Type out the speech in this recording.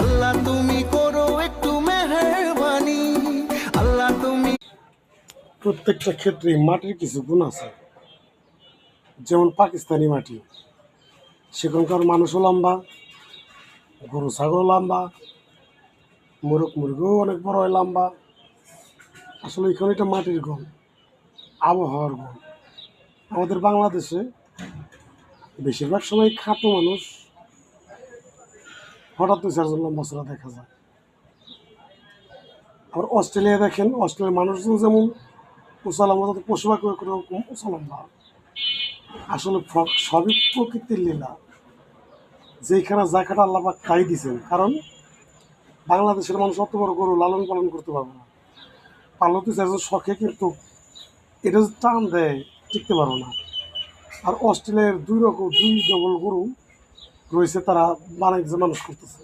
আল্লাহ তুমি করো একটু মেহেরবানি, আল্লাহ তুমি। প্রত্যেকটা ক্ষেত্রে মাটির কিছু গুণ আছে। যেমন পাকিস্তানি মাটি, সেখানকার মানুষও লম্বা, গরু ছাগলও লম্বা, মোরগ মুরগিও অনেক বড় হয় লম্বা। আসলে এখানে এটা মাটির গুণ, আবহাওয়ার গুণ। আমাদের বাংলাদেশে বেশিরভাগ সময় খাটো মানুষ, হঠাৎ 2-4 জন লম্বা চড়া দেখা যায়। আবার অস্ট্রেলিয়া দেখেন, অস্ট্রেলিয়ার মানুষজন যেমন উঁচা লম্বা, তাদের পশু পাখি ওরকম উঁচা লম্বা। আসলে সবই প্রকৃতির লীলা, যেইখানে জায়গাটা আল্লাহ পাক তাই দিয়েছেন। কারণ বাংলাদেশের মানুষ অত বড় গরু লালন পালন করতে পারবে না, পারলেও 2-4 জন শখে, কিন্তু এটা যদি টান দেয় টিকতে পারবো না। আর অস্ট্রেলিয়ার 2 ডবল গরু রয়েছে, তারা বাণিজ্য মানুষ করতেছে।